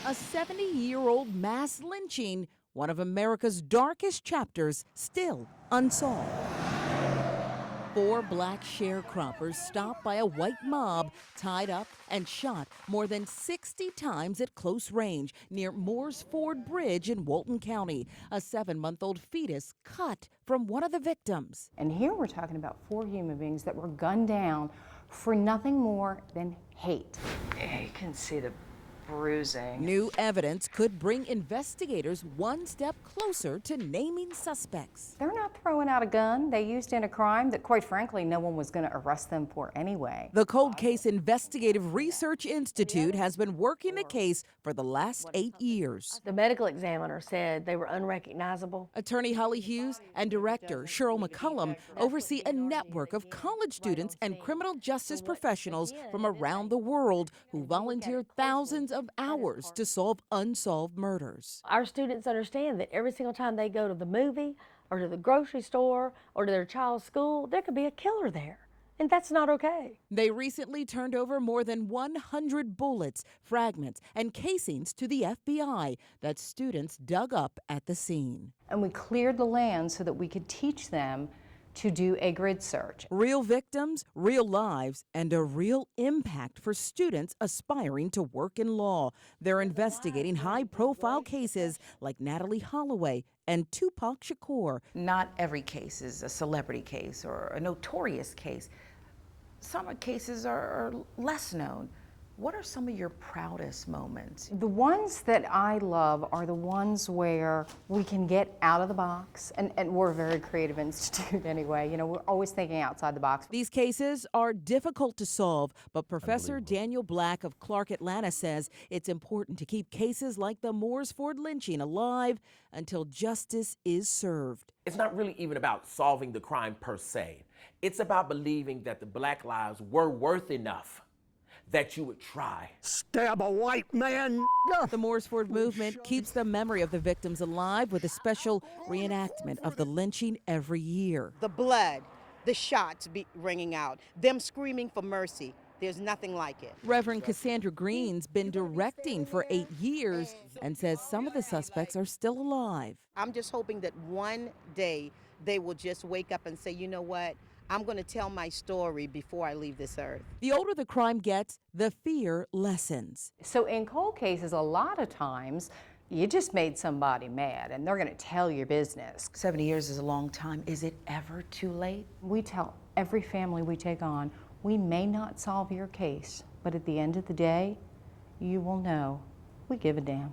A 70-year-old mass lynching, one of America's darkest chapters, still unsolved. Four black sharecroppers stopped by a white mob, tied up and shot more than 60 times at close range near Moores Ford Bridge in Walton County. A 7-month-old fetus cut from one of the victims. And here we're talking about 4 human beings that were gunned down for nothing more than hate. You can see the bruising. New evidence could bring investigators one step closer to naming suspects. They're not throwing out a gun they used in a crime that, quite frankly, no one was going to arrest them for anyway. The Cold Case Investigative Research Institute has been working the case for the last 8 years. The medical examiner said they were unrecognizable. Attorney Holly Hughes and director Cheryl McCullum oversee a network of college students and criminal justice professionals from around the world who volunteer thousands of hours to solve unsolved murders. Our students understand that every single time they go to the movie or to the grocery store or to their child's school, there could be a killer there. And that's not okay. They recently turned over more than 100 bullets, fragments, and casings to the FBI that students dug up at the scene. And we cleared the land so that we could teach them to do a grid search. Real victims, real lives, and a real impact for students aspiring to work in law. They're investigating high-profile cases like Natalie Holloway and Tupac Shakur. Not every case is a celebrity case or a notorious case. Some cases are less known. What are some of your proudest moments? The ones that I love are the ones where we can get out of the box, and we're a very creative institute anyway. You know, we're always thinking outside the box. These cases are difficult to solve, but Professor Daniel Black of Clark Atlanta says it's important to keep cases like the Moores Ford lynching alive until justice is served. It's not really even about solving the crime per se. It's about believing that the black lives were worth enough that you would try. Stab a white man. The Moores Ford movement keeps the memory of the victims alive with a special reenactment of the lynching every year. The blood, the shots ringing out, them screaming for mercy. There's nothing like it. Reverend Cassandra Green's been directing for 8 years and says some of the suspects are still alive. I'm just hoping that one day they will just wake up and say, you know what? I'm going to tell my story before I leave this earth. The older the crime gets, the fear lessens. So in cold cases, a lot of times, you just made somebody mad and they're going to tell your business. 70 years is a long time. Is it ever too late? We tell every family we take on, we may not solve your case, but at the end of the day, you will know we give a damn.